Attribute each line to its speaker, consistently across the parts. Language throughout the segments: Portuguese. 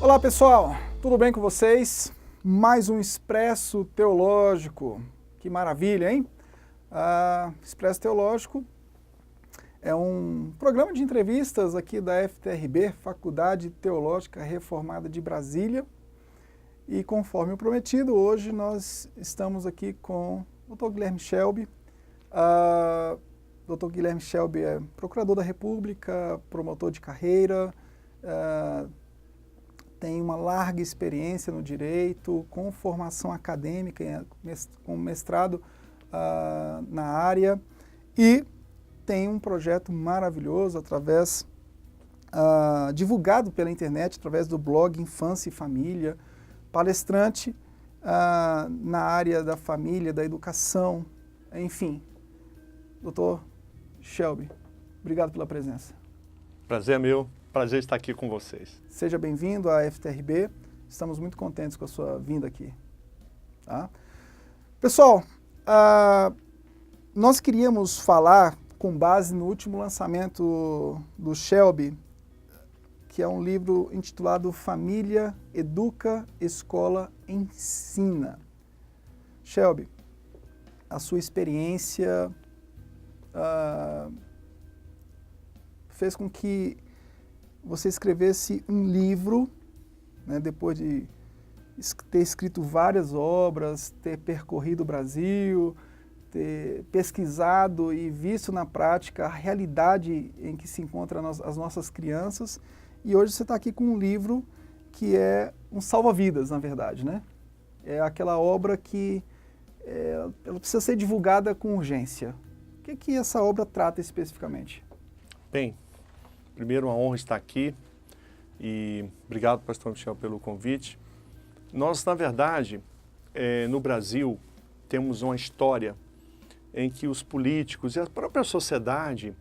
Speaker 1: Olá pessoal, tudo bem com vocês? Mais um Expresso Teológico, que maravilha, hein? Expresso Teológico é um programa de entrevistas aqui da FTRB, Faculdade Teológica Reformada de Brasília. E conforme o prometido, hoje nós estamos aqui com o Dr. Guilherme Shelby. Dr. Guilherme Shelby é procurador da República, promotor de carreira, tem uma larga experiência no direito, com formação acadêmica, com mestrado na área, e tem um projeto maravilhoso divulgado pela internet, através do blog Infância e Família, palestrante na área da família, da educação, enfim. Doutor Shelby, obrigado pela presença.
Speaker 2: Prazer é meu, prazer estar aqui com vocês.
Speaker 1: Seja bem-vindo à FTRB, estamos muito contentes com a sua vinda aqui. Tá? Pessoal, nós queríamos falar com base no último lançamento do Shelby, que é um livro intitulado Família, Educa, Escola, Ensina. Shelby, a sua experiência fez com que você escrevesse um livro, né, depois de ter escrito várias obras, ter percorrido o Brasil, ter pesquisado e visto na prática a realidade em que se encontram as nossas crianças. E hoje você está aqui com um livro que é um salva-vidas, na verdade, né? É aquela obra que ela precisa ser divulgada com urgência. O que essa obra trata especificamente?
Speaker 2: Bem, primeiro, uma honra estar aqui e obrigado, pastor Michel, pelo convite. Nós, na verdade, no Brasil, temos uma história em que os políticos e a própria sociedade,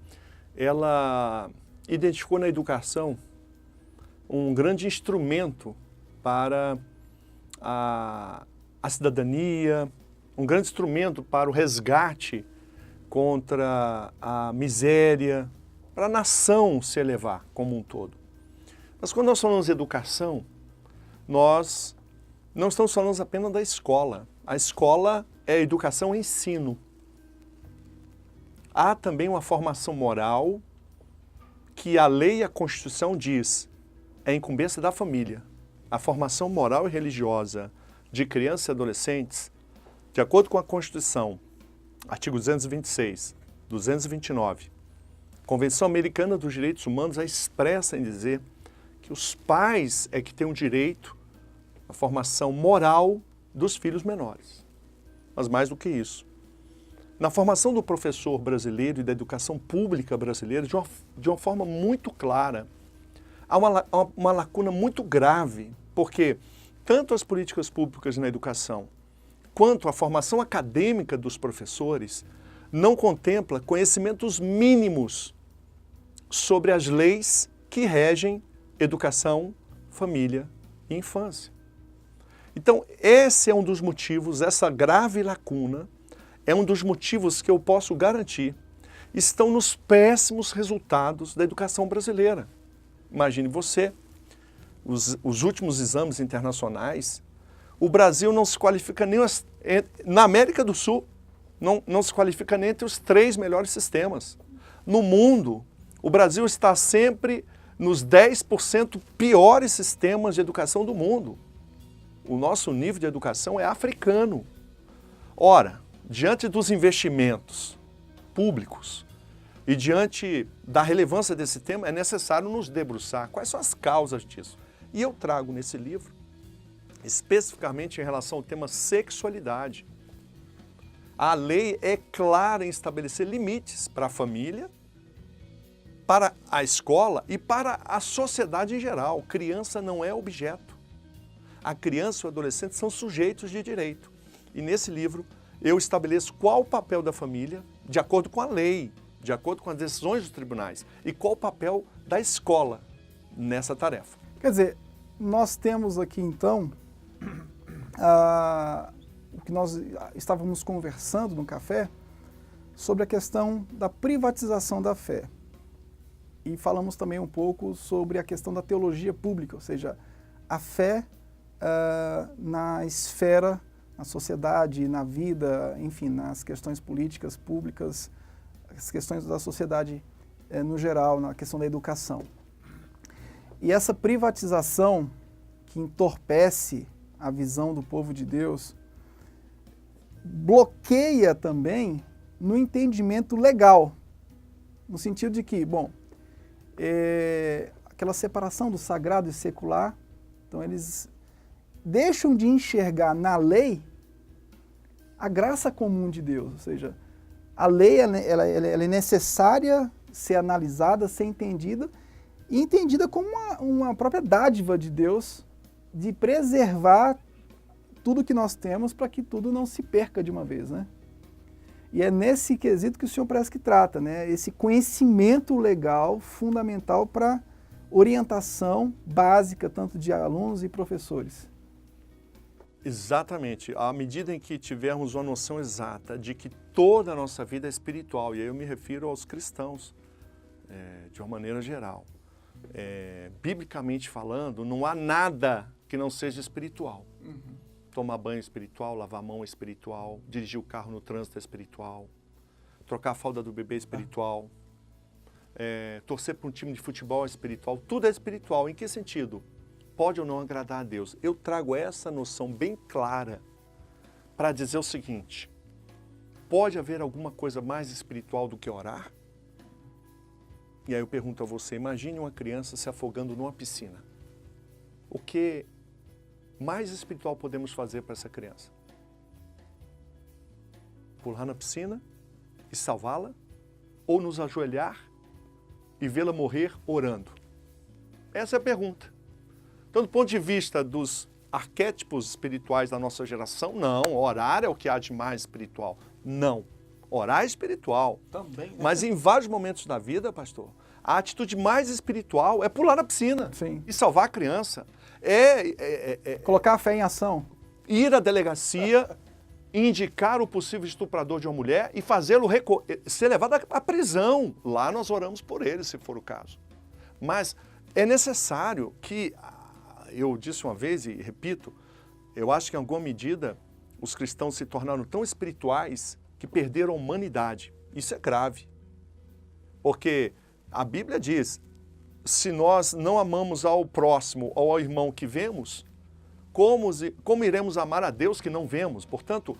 Speaker 2: ela identificou na educação um grande instrumento para a cidadania, um grande instrumento para o resgate contra a miséria, para a nação se elevar como um todo. Mas quando nós falamos de educação, nós não estamos falando apenas da escola. A escola é educação e ensino. Há também uma formação moral que a lei e a Constituição diz é incumbência da família. A formação moral e religiosa de crianças e adolescentes, de acordo com a Constituição, artigo 226, 229, Convenção Americana dos Direitos Humanos, é expressa em dizer que os pais é que têm o direito à formação moral dos filhos menores. Mas mais do que isso, na formação do professor brasileiro e da educação pública brasileira, de uma forma muito clara, há uma lacuna muito grave, porque tanto as políticas públicas na educação quanto a formação acadêmica dos professores não contempla conhecimentos mínimos sobre as leis que regem educação, família e infância. Então, esse é um dos motivos, essa grave lacuna, é um dos motivos que eu posso garantir estão nos péssimos resultados da educação brasileira. Imagine você, os últimos exames internacionais, o Brasil não se qualifica nem na América do Sul, não se qualifica nem entre os 3 melhores sistemas. No mundo, o Brasil está sempre nos 10% piores sistemas de educação do mundo. O nosso nível de educação é africano. Ora, diante dos investimentos públicos e diante da relevância desse tema, é necessário nos debruçar. Quais são as causas disso? E eu trago nesse livro, especificamente em relação ao tema sexualidade. A lei é clara em estabelecer limites para a família, para a escola e para a sociedade em geral. Criança não é objeto. A criança e o adolescente são sujeitos de direito. E nesse livro eu estabeleço qual o papel da família, de acordo com a lei, de acordo com as decisões dos tribunais, e qual o papel da escola nessa tarefa.
Speaker 1: Quer dizer, nós temos aqui então o que nós estávamos conversando no café sobre a questão da privatização da fé. E falamos também um pouco sobre a questão da teologia pública, ou seja, a fé na esfera, na sociedade, na vida, enfim, nas questões políticas, públicas, as questões da sociedade no geral, na questão da educação. E essa privatização que entorpece a visão do povo de Deus, bloqueia também no entendimento legal, no sentido de que, bom, aquela separação do sagrado e secular, então eles deixam de enxergar na lei a graça comum de Deus, ou seja, a lei ela é necessária ser analisada, ser entendida, e entendida como uma própria dádiva de Deus de preservar tudo que nós temos para que tudo não se perca de uma vez, né? E é nesse quesito que o senhor parece que trata, né? Esse conhecimento legal fundamental para orientação básica, tanto de alunos e professores.
Speaker 2: Exatamente. À medida em que tivermos uma noção exata de que toda a nossa vida é espiritual, e aí eu me refiro aos cristãos, de uma maneira geral. Biblicamente falando, não há nada que não seja espiritual. Tomar banho é espiritual, lavar a mão é espiritual, dirigir o carro no trânsito é espiritual, trocar a fralda do bebê é espiritual, torcer para um time de futebol é espiritual, tudo é espiritual. Em que sentido? Pode ou não agradar a Deus. Eu trago essa noção bem clara para dizer o seguinte: pode haver alguma coisa mais espiritual do que orar? E aí eu pergunto a você, imagine uma criança se afogando numa piscina. O que mais espiritual podemos fazer para essa criança? Pular na piscina e salvá-la? Ou nos ajoelhar e vê-la morrer orando? Essa é a pergunta. Então, do ponto de vista dos arquétipos espirituais da nossa geração, não. Orar é o que há de mais espiritual. Não. Orar é espiritual.
Speaker 1: Também, né?
Speaker 2: Mas em vários momentos da vida, pastor, a atitude mais espiritual é pular na piscina.
Speaker 1: Sim.
Speaker 2: E salvar a criança.
Speaker 1: Colocar a fé em ação.
Speaker 2: Ir à delegacia, indicar o possível estuprador de uma mulher e fazê-lo ser levado à prisão. Lá nós oramos por ele, se for o caso. Mas é necessário que, eu disse uma vez e repito, eu acho que em alguma medida os cristãos se tornaram tão espirituais que perderam a humanidade. Isso é grave. Porque a Bíblia diz, se nós não amamos ao próximo ou ao irmão que vemos, como iremos amar a Deus que não vemos? Portanto,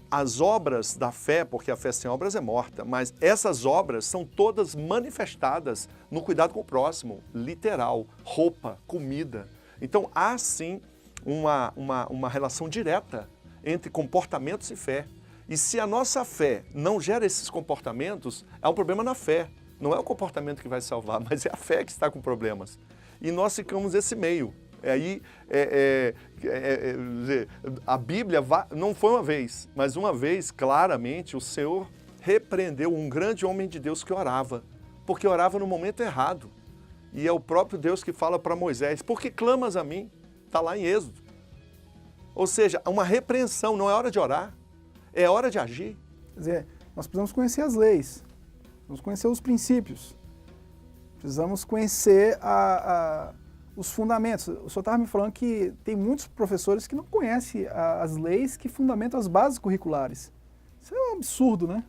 Speaker 2: as obras da fé, porque a fé sem obras é morta, mas essas obras são todas manifestadas no cuidado com o próximo, literal, roupa, comida. Então, há sim uma relação direta entre comportamentos e fé. E se a nossa fé não gera esses comportamentos, há um problema na fé. Não é o comportamento que vai salvar, mas é a fé que está com problemas. E nós ficamos nesse meio. A Bíblia não foi uma vez, mas uma vez, claramente, o Senhor repreendeu um grande homem de Deus que orava, porque orava no momento errado. E é o próprio Deus que fala para Moisés, por que clamas a mim? Está lá em Êxodo. Ou seja, uma repreensão, não é hora de orar, é hora de agir.
Speaker 1: Quer dizer, nós precisamos conhecer as leis, precisamos conhecer os princípios, precisamos conhecer os fundamentos. O senhor estava me falando que tem muitos professores que não conhecem as leis que fundamentam as bases curriculares. Isso é um absurdo, né?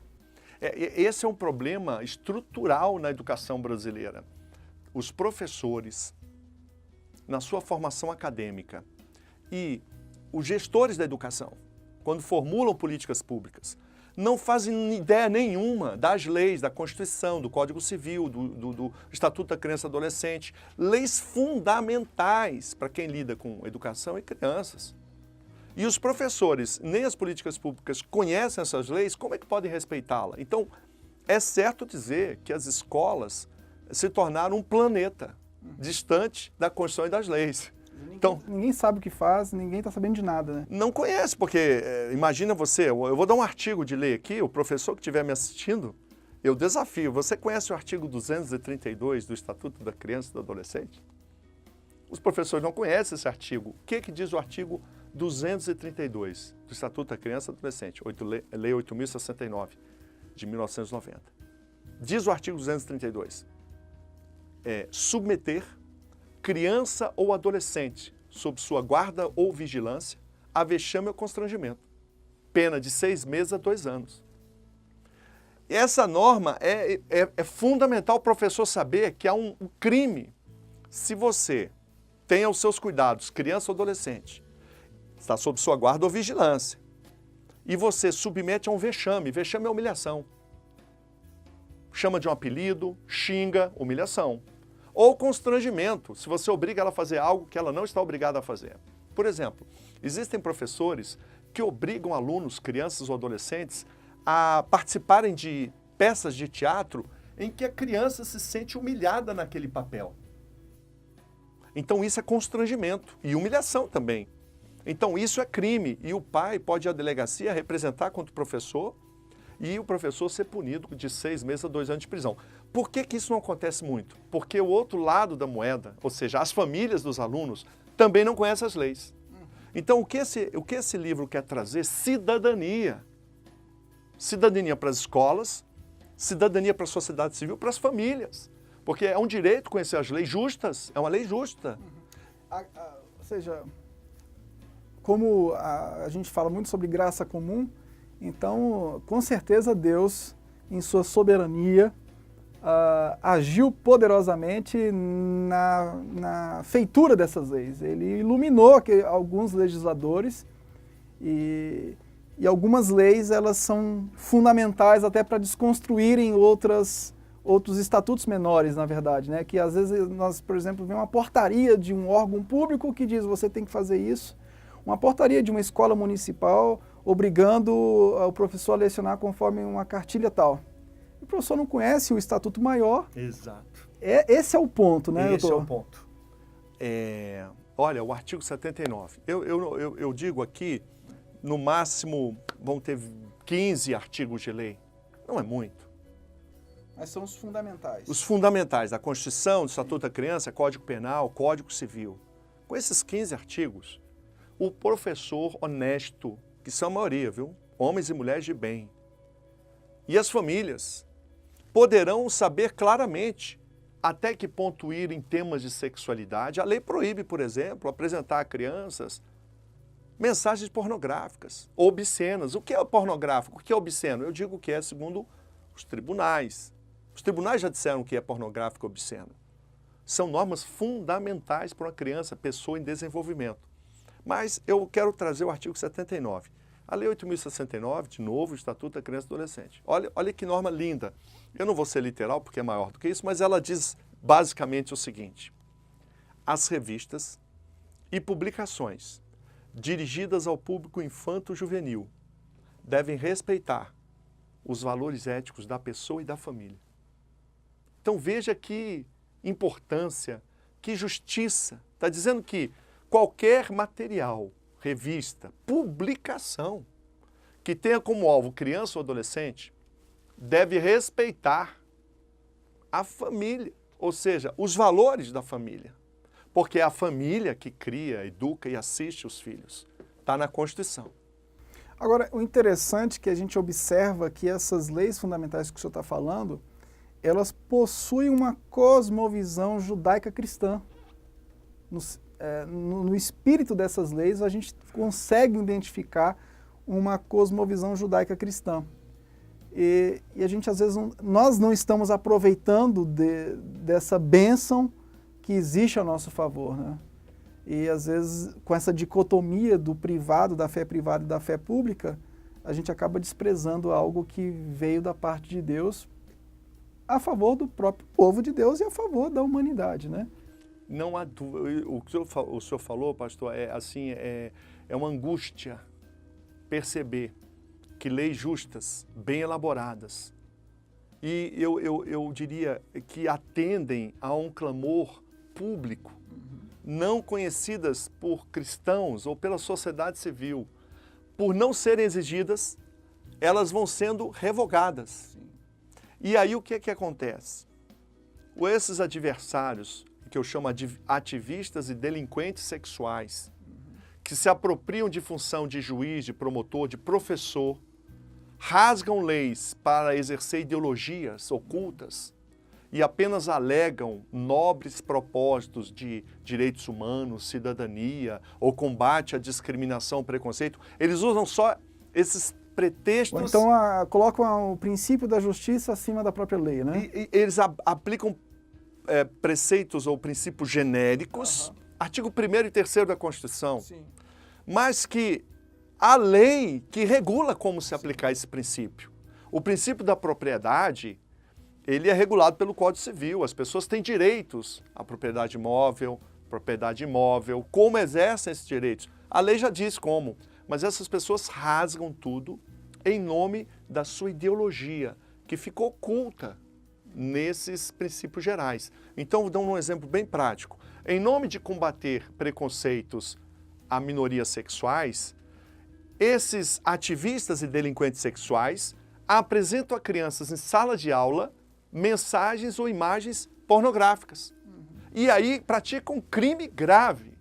Speaker 2: Esse é um problema estrutural na educação brasileira. Os professores, na sua formação acadêmica, e os gestores da educação, quando formulam políticas públicas, não fazem ideia nenhuma das leis, da Constituição, do Código Civil, do Estatuto da Criança e do Adolescente, leis fundamentais para quem lida com educação e crianças. E os professores, nem as políticas públicas conhecem essas leis, como é que podem respeitá-la? Então, é certo dizer que as escolas se tornaram um planeta distante da Constituição e das leis.
Speaker 1: Então, ninguém sabe o que faz, ninguém está sabendo de nada, né?
Speaker 2: Não conhece, porque imagina você, eu vou dar um artigo de lei aqui, o professor que estiver me assistindo, eu desafio, você conhece o artigo 232 do Estatuto da Criança e do Adolescente? Os professores não conhecem esse artigo. O que diz o artigo 232 do Estatuto da Criança e do Adolescente, Lei 8.069, de 1990. Diz o artigo 232, submeter criança ou adolescente sob sua guarda ou vigilância, a vexame ou constrangimento. Pena de 6 meses a 2 anos. Essa norma é fundamental o professor saber que há um crime se você tem aos seus cuidados, criança ou adolescente, está sob sua guarda ou vigilância, e você submete a um vexame. Vexame é humilhação. Chama de um apelido, xinga, humilhação. Ou constrangimento, se você obriga ela a fazer algo que ela não está obrigada a fazer. Por exemplo, existem professores que obrigam alunos, crianças ou adolescentes, a participarem de peças de teatro em que a criança se sente humilhada naquele papel. Então isso é constrangimento e humilhação também. Então isso é crime e o pai pode ir à delegacia representar contra o professor e o professor ser punido de 6 meses a 2 anos de prisão. Por que isso não acontece muito? Porque o outro lado da moeda, ou seja, as famílias dos alunos, também não conhecem as leis. Então o que esse livro quer trazer? Cidadania. Cidadania para as escolas, cidadania para a sociedade civil, para as famílias. Porque é um direito conhecer as leis justas, é uma lei justa.
Speaker 1: Ou seja, como a gente fala muito sobre graça comum, então, com certeza Deus, em sua soberania, agiu poderosamente na feitura dessas leis. Ele iluminou alguns legisladores e algumas leis elas são fundamentais até para desconstruírem outros estatutos menores, na verdade, né? Que às vezes nós, por exemplo, vemos uma portaria de um órgão público que diz você tem que fazer isso, uma portaria de uma escola municipal obrigando o professor a lecionar conforme uma cartilha tal. O professor não conhece o estatuto maior.
Speaker 2: Exato.
Speaker 1: Esse é o ponto, né,
Speaker 2: Esse
Speaker 1: doutor?
Speaker 2: é o ponto. Olha, o artigo 79. Eu digo aqui, no máximo vão ter 15 artigos de lei. Não é muito.
Speaker 1: Mas são os fundamentais.
Speaker 2: Os fundamentais da Constituição, do Estatuto da Criança, Código Penal, Código Civil. Com esses 15 artigos, o professor honesto, que são a maioria, viu? Homens e mulheres de bem, e as famílias poderão saber claramente até que ponto ir em temas de sexualidade. A lei proíbe, por exemplo, apresentar a crianças mensagens pornográficas, obscenas. O que é pornográfico? O que é obsceno? Eu digo que é segundo os tribunais. Os tribunais já disseram que é pornográfico e obsceno. São normas fundamentais para uma criança, pessoa em desenvolvimento. Mas eu quero trazer o artigo 79. A Lei 8.069, de novo, o Estatuto da Criança e do Adolescente. Olha que norma linda. Eu não vou ser literal, porque é maior do que isso, mas ela diz basicamente o seguinte: as revistas e publicações dirigidas ao público infanto-juvenil devem respeitar os valores éticos da pessoa e da família. Então veja que importância, que justiça. Está dizendo que qualquer material, revista, publicação que tenha como alvo criança ou adolescente deve respeitar a família, ou seja, os valores da família. Porque é a família que cria, educa e assiste os filhos. Está na Constituição.
Speaker 1: Agora, o interessante é que a gente observa que essas leis fundamentais que o senhor está falando, elas possuem uma cosmovisão judaica cristã. No espírito dessas leis, a gente consegue identificar uma cosmovisão judaica cristã. E a gente, às vezes, nós não estamos aproveitando dessa bênção que existe a nosso favor, né? E, às vezes, com essa dicotomia do privado, da fé privada e da fé pública, a gente acaba desprezando algo que veio da parte de Deus a favor do próprio povo de Deus e a favor da humanidade, né?
Speaker 2: Não há dúvida. O que o senhor falou, pastor, é uma angústia perceber que leis justas, bem elaboradas, e eu diria que atendem a um clamor público, não conhecidas por cristãos ou pela sociedade civil, por não serem exigidas, elas vão sendo revogadas. Sim. E aí o que acontece? Esses adversários, que eu chamo de ativistas e delinquentes sexuais, que se apropriam de função de juiz, de promotor, de professor, rasgam leis para exercer ideologias ocultas e apenas alegam nobres propósitos de direitos humanos, cidadania ou combate à discriminação, preconceito, eles usam só esses pretextos.
Speaker 1: Ou então colocam o princípio da justiça acima da própria lei, né?
Speaker 2: E eles aplicam preceitos ou princípios genéricos, artigo 1º e 3º da Constituição,
Speaker 1: Sim.
Speaker 2: mas que a lei que regula como se aplicar esse princípio. O princípio da propriedade, ele é regulado pelo Código Civil. As pessoas têm direitos à propriedade móvel, propriedade imóvel, como exercem esses direitos. A lei já diz como, mas essas pessoas rasgam tudo em nome da sua ideologia, que ficou oculta nesses princípios gerais. Então, vou dar um exemplo bem prático. Em nome de combater preconceitos a minorias sexuais, esses ativistas e delinquentes sexuais apresentam a crianças em sala de aula mensagens ou imagens pornográficas. E aí praticam um crime grave.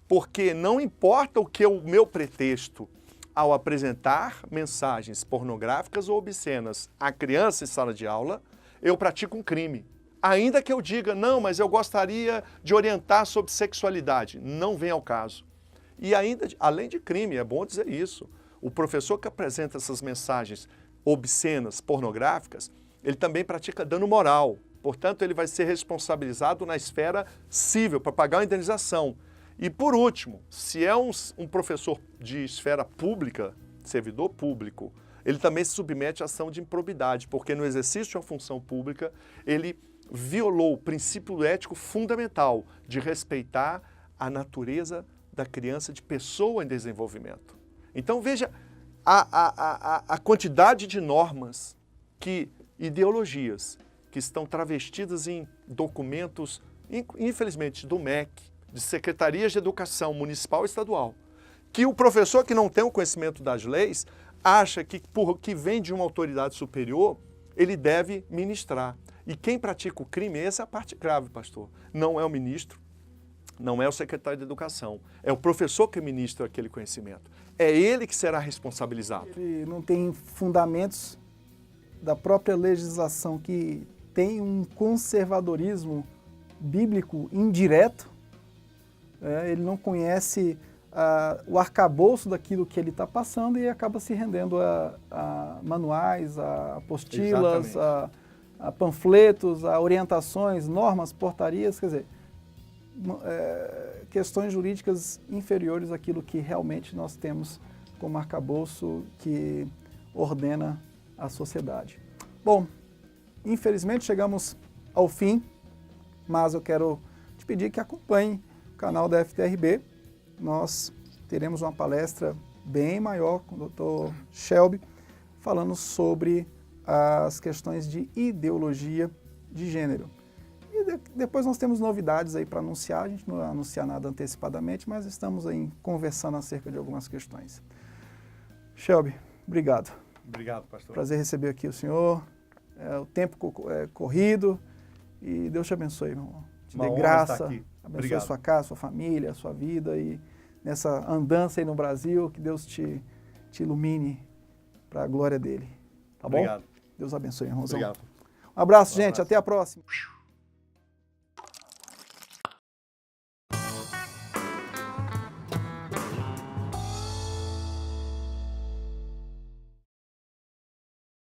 Speaker 2: Porque não importa o que é o meu pretexto ao apresentar mensagens pornográficas ou obscenas à criança em sala de aula, eu pratico um crime. Ainda que eu diga, não, mas eu gostaria de orientar sobre sexualidade. Não vem ao caso. E ainda, além de crime, é bom dizer isso, o professor que apresenta essas mensagens obscenas, pornográficas, ele também pratica dano moral. Portanto, ele vai ser responsabilizado na esfera civil para pagar uma indenização. E, por último, se é um professor de esfera pública, servidor público, ele também se submete à ação de improbidade, porque no exercício de uma função pública, ele violou o princípio ético fundamental de respeitar a natureza da criança, de pessoa em desenvolvimento. Então, veja a quantidade de normas, ideologias, que estão travestidas em documentos, infelizmente, do MEC, de secretarias de educação municipal e estadual, que o professor que não tem o conhecimento das leis acha que, que vem de uma autoridade superior, ele deve ministrar. E quem pratica o crime, essa é a parte grave, pastor. Não é o ministro, não é o secretário de educação, é o professor que ministra aquele conhecimento. É ele que será responsabilizado.
Speaker 1: Ele não tem fundamentos da própria legislação que tem um conservadorismo bíblico indireto. Ele não conhece o arcabouço daquilo que ele está passando e acaba se rendendo a manuais, a apostilas, a panfletos, a orientações, normas, portarias, quer dizer, questões jurídicas inferiores àquilo que realmente nós temos como arcabouço que ordena a sociedade. Bom, infelizmente chegamos ao fim, mas eu quero te pedir que acompanhe o canal da FTRB. Nós teremos uma palestra bem maior com o Dr. Shelby, falando sobre as questões de ideologia de gênero. E depois nós temos novidades aí para anunciar, a gente não vai anunciar nada antecipadamente, mas estamos aí conversando acerca de algumas questões. Shelby, obrigado.
Speaker 2: Obrigado, pastor.
Speaker 1: Prazer receber aqui o senhor. O tempo corrido e Deus te abençoe, meu irmão. Te dê graça, abençoe a sua casa, sua família, a sua vida e nessa andança aí no Brasil, que Deus te ilumine para a glória dele. Tá bom?
Speaker 2: Obrigado.
Speaker 1: Deus abençoe, irmãozão.
Speaker 2: Obrigado.
Speaker 1: Um abraço, gente. Até a próxima.